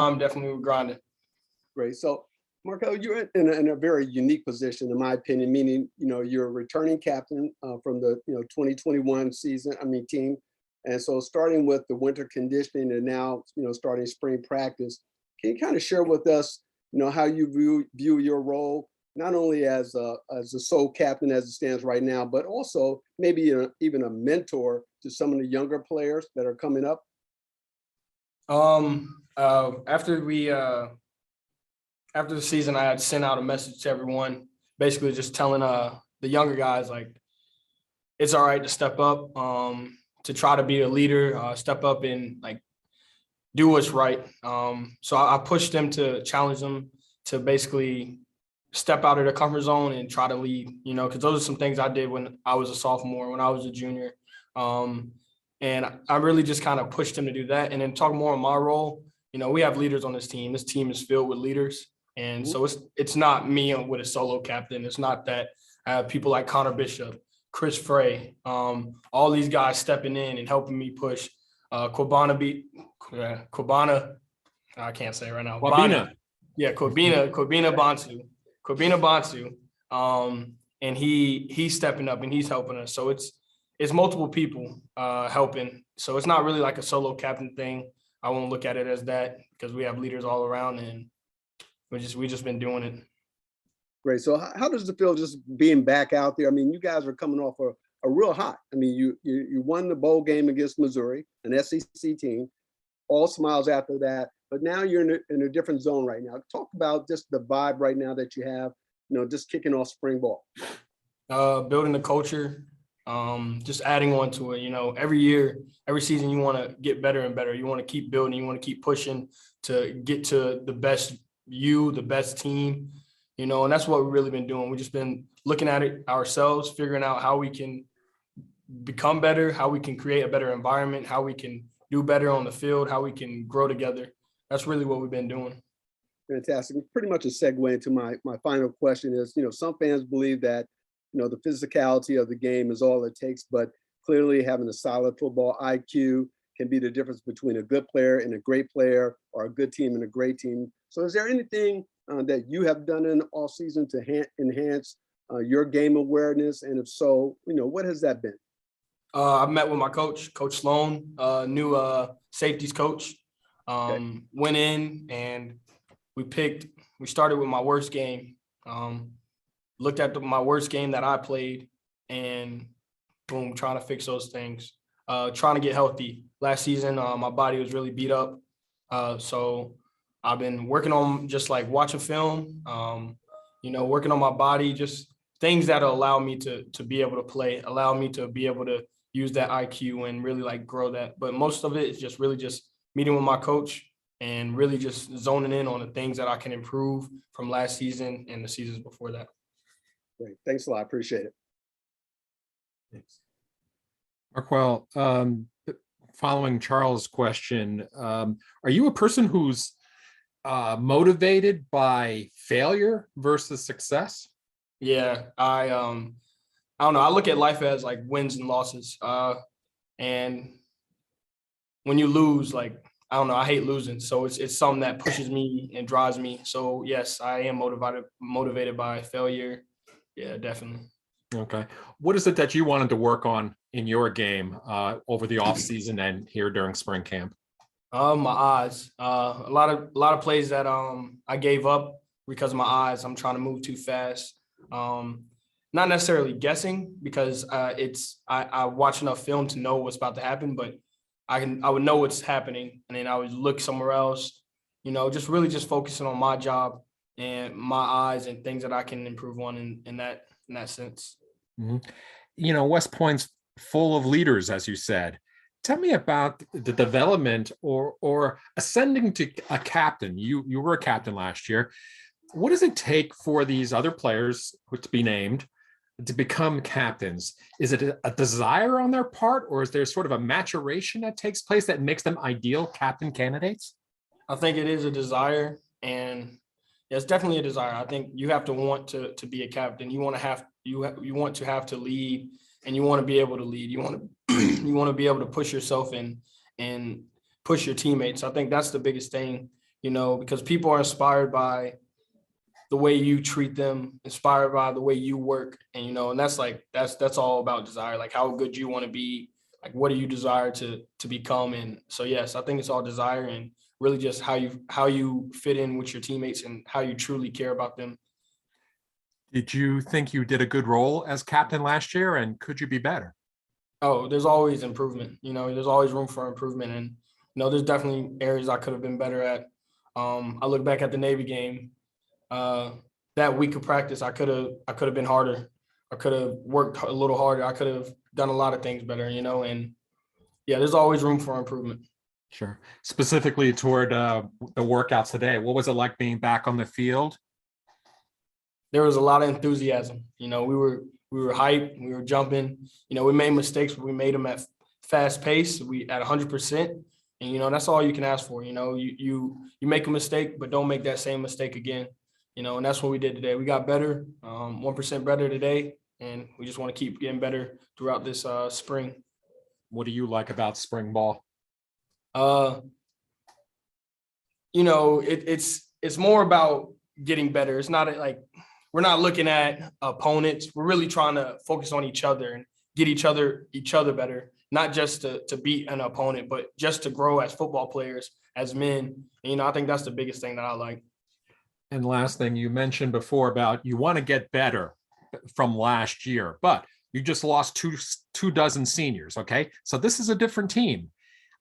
I'm definitely grinding. Great. So, Marquel, you're in a very unique position, in my opinion, meaning, you're a returning captain from the, 2021 team. And so starting with the winter conditioning and now, starting spring practice, can you kind of share with us, how you view your role, not only as a sole captain as it stands right now, but also maybe even a mentor to some of the younger players that are coming up? After the season, I had sent out a message to everyone, basically just telling the younger guys, like, it's all right to step up, to try to be a leader, step up and like do what's right. So I pushed them to challenge them to basically step out of their comfort zone and try to lead, because those are some things I did when I was a sophomore, when I was a junior. And I really just kind of pushed them to do that. And then talk more on my role. We have leaders on this team. This team is filled with leaders. And so it's not me with a solo captain. It's not that I have people like Connor Bishop, Chris Frey, all these guys stepping in and helping me push. Kwabena, I can't say it right now. Kwabena. Yeah, Kwabena Bantu. And he's stepping up and he's helping us. So it's multiple people helping. So it's not really like a solo captain thing. I won't look at it as that because we have leaders all around and we just been doing it. Great. So how does it feel just being back out there? I mean, you guys are coming off a real hot. I mean, you won the bowl game against Missouri, an SEC team, all smiles after that. But now you're in a different zone right now. Talk about just the vibe right now that you have, just kicking off spring ball. Building the culture, just adding on to it. Every year, every season, you want to get better and better. You want to keep building. You want to keep pushing to get to the best the best team, and that's what we've really been doing. We've just been looking at it ourselves, figuring out how we can become better, how we can create a better environment, how we can do better on the field, how we can grow together. That's really what we've been doing. Fantastic. Pretty much a segue into my final question is, some fans believe that, the physicality of the game is all it takes, but clearly having a solid football IQ can be the difference between a good player and a great player, or a good team and a great team. So is there anything that you have done in the offseason to enhance your game awareness? And if so, what has that been? I met with my coach, Coach Sloan, new safeties coach. Went in and we started with my worst game. Looked at my worst game that I played and boom, trying to fix those things. Trying to get healthy. Last season, my body was really beat up. So I've been working on just like watching film, working on my body, just things that allow me to be able to play, allow me to be able to use that IQ and really like grow that. But most of it is just really just meeting with my coach and really just zoning in on the things that I can improve from last season and the seasons before that. Great. Thanks a lot. I appreciate it. Thanks. Marquel, following Charles' question, are you a person who's motivated by failure versus success? Yeah, I don't know. I look at life as like wins and losses. And when you lose, like, I don't know, I hate losing. So it's something that pushes me and drives me. So yes, I am motivated by failure. Yeah, definitely. Okay. What is it that you wanted to work on in your game over the off season and here during spring camp? My eyes. A lot of plays that I gave up because of my eyes. I'm trying to move too fast. Not necessarily guessing because I watch enough film to know what's about to happen, but I would know what's happening and then I would look somewhere else. Just really just focusing on my job and my eyes and things that I can improve on in that sense. Mm-hmm. West Point's full of leaders, as you said. Tell me about the development or ascending to a captain. You were a captain last year. What does it take for these other players to be named to become captains? Is it a desire on their part, or is there sort of a maturation that takes place that makes them ideal captain candidates? I think it is a desire, and it's definitely a desire. I think you have to want to be a captain. You want to have to lead, and you want to be able to lead. You want to be able to push yourself and push your teammates. I think that's the biggest thing. because people are inspired by the way you treat them, inspired by the way you work. And that's all about desire, like how good you want to be, like what do you desire to become. And so, yes, I think it's all desire and really just how you fit in with your teammates and how you truly care about them. Did you think you did a good role as captain last year, and could you be better? Oh, there's always improvement, there's always room for improvement. And, there's definitely areas I could have been better at. I look back at the Navy game, that week of practice, I could have been harder. I could have worked a little harder. I could have done a lot of things better, and yeah, there's always room for improvement. Sure. Specifically toward the workouts today, what was it like being back on the field? There was a lot of enthusiasm. We were hyped, we were jumping. We made mistakes, but we made them at fast pace. We at 100%, and that's all you can ask for. You make a mistake, but don't make that same mistake again. And that's what we did today. We got better, 1% better today, and we just want to keep getting better throughout this spring. What do you like about spring ball? It's more about getting better. It's not like we're not looking at opponents. We're really trying to focus on each other and get each other better, not just to beat an opponent, but just to grow as football players, as men. And, I think that's the biggest thing that I like. And last thing, you mentioned before about you want to get better from last year, but you just lost two dozen seniors. Okay, so this is a different team.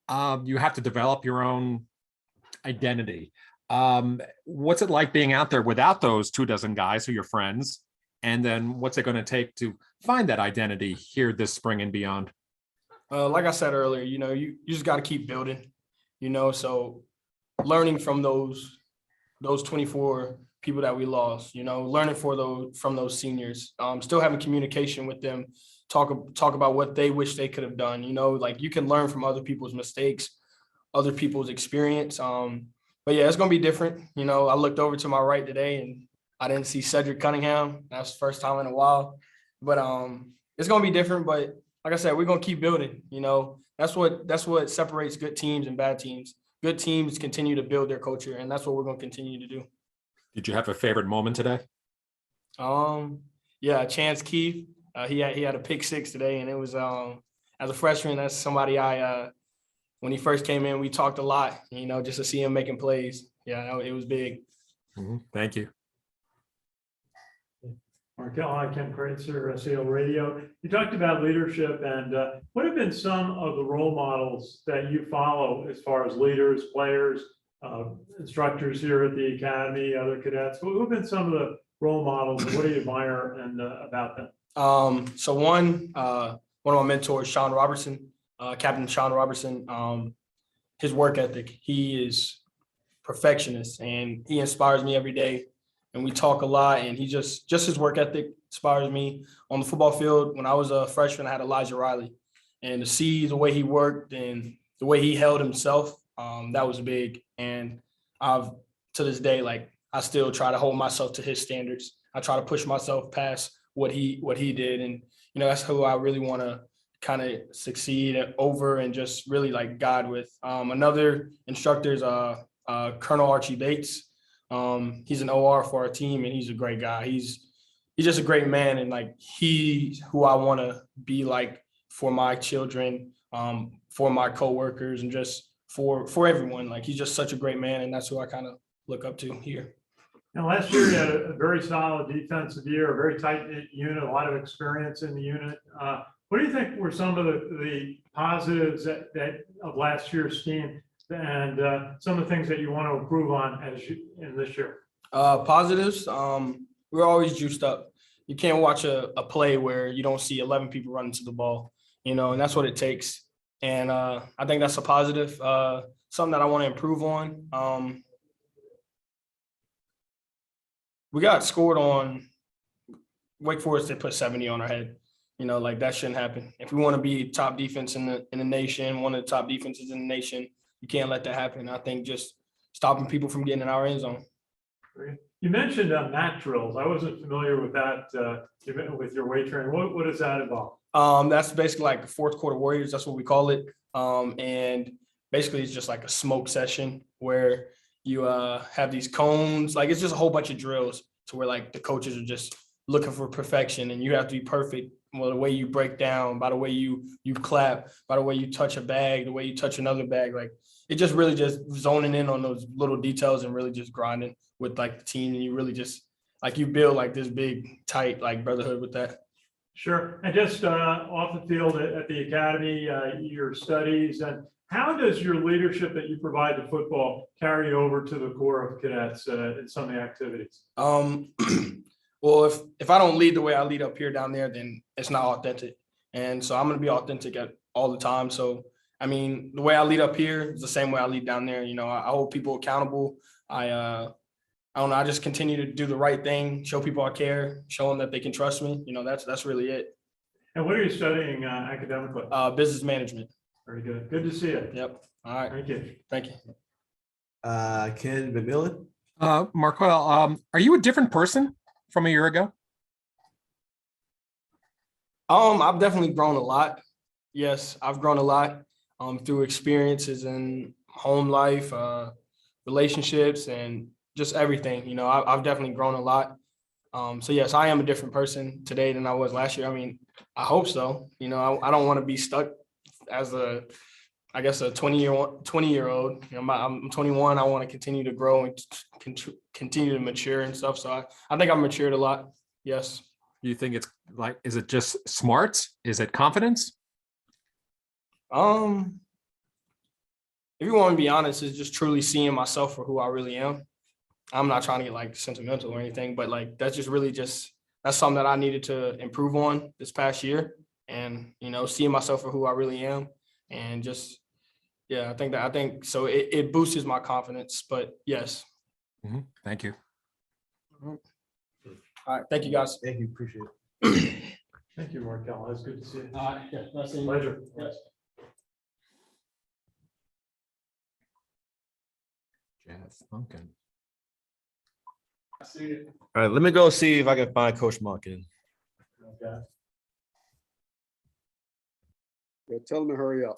You have to develop your own identity. What's it like being out there without those 24 guys who are your friends? And then what's it going to take to find that identity here this spring and beyond? Like I said earlier, you just got to keep building, so learning from those 24 people that we lost, learning from those seniors, still having communication with them, talk about what they wish they could have done, like you can learn from other people's mistakes, other people's experience. But yeah, it's going to be different. I looked over to my right today and I didn't see Cedric Cunningham. That's the first time in a while, but it's going to be different. But like I said, we're going to keep building, that's what separates good teams and bad teams. Good teams continue to build their culture, and that's what we're going to continue to do. Did you have a favorite moment today? Yeah, Chance Keith. He had a pick six today, and it was as a freshman, that's somebody when he first came in, we talked a lot, just to see him making plays. Yeah, it was big. Thank you. Marquel, hi, Ken Kreitzer, SEL Radio. You talked about leadership, and what have been some of the role models that you follow as far as leaders, players, instructors here at the academy, other cadets? Who have been some of the role models, and what do you admire and about them? So one of my mentors, Sean Robertson, Captain Sean Robertson, his work ethic, he is perfectionist and he inspires me every day. And we talk a lot, and he just his work ethic inspires me. On the football field, when I was a freshman, I had Elijah Riley, and to see the way he worked and the way he held himself, that was big. And I've, to this day, like I still try to hold myself to his standards. I try to push myself past what he did, and that's who I really want to kind of succeed over and just really like guide with. Another instructor is Colonel Archie Bates. He's an OR for our team, and he's a great guy. He's just a great man, and like he's who I want to be like for my children, for my coworkers, and just for everyone. Like he's just such a great man, and that's who I kind of look up to here. And last year you had a very solid defensive year, a very tight-knit unit, a lot of experience in the unit. What do you think were some of the positives that of last year's team, and some of the things that you want to improve on in this year? Positives, we're always juiced up. You can't watch a play where you don't see 11 people running to the ball, and that's what it takes. And I think that's a positive, something that I want to improve on. We got scored on. Wake Forest, they put 70 on our head. Like that shouldn't happen. If we want to be top defense in the nation, one of the top defenses in the nation, you can't let that happen. I think just stopping people from getting in our end zone. You mentioned mat drills. I wasn't familiar with that with your weight training. What does that involve? That's basically like the fourth quarter warriors. That's what we call it. And basically it's just like a smoke session where you have these cones. Like, it's just a whole bunch of drills to where like the coaches are just looking for perfection, and you have to be perfect. Well, the way you break down, by the way you clap, by the way you touch a bag, the way you touch another bag, like it just really just zoning in on those little details and really just grinding with like the team, and you really just like you build like this big tight like brotherhood with that. Sure. And just off the field at the academy, your studies, and how does your leadership that you provide to football carry over to the Corps of Cadets in some of the activities? Well, if I don't lead the way I lead up here down there, then it's not authentic. And so I'm going to be authentic all the time. So, I mean, the way I lead up here is the same way I lead down there. You know, I hold people accountable. I don't know. I just continue to do the right thing, show people I care, show them that they can trust me. You know, that's really it. And what are you studying academically? Business management. Very good. Good to see you. Yep. All right. Thank you. Thank you. Ken McMillan. Marquel, are you a different person from a year ago? I've definitely grown a lot. Yes, I've grown a lot through experiences in home life, relationships, and just everything. You know, I've definitely grown a lot. So yes, I am a different person today than I was last year. I mean, I hope so. You know, I don't want to be stuck as a 20-year-old. You know, I'm 21. I want to continue to grow and continue to mature and stuff. So I think I've matured a lot. Yes. You think it's like, is it just smarts? Is it confidence? If you want to be honest, it's just truly seeing myself for who I really am. I'm not trying to get like sentimental or anything, but like that's just really that's something that I needed to improve on this past year. And, you know, seeing myself for who I really am, and just, yeah, I think so. It boosts my confidence, but yes. Mhm. Thank you. All right. Thank you, guys. Thank you. Appreciate it. Thank you, Markel. That's good to see you. Yeah, nice seeing you. Pleasure. Yes. Jeff Duncan. See you. All right, let me go see if I can find Coach Monken. Okay. Yeah, tell them to hurry up.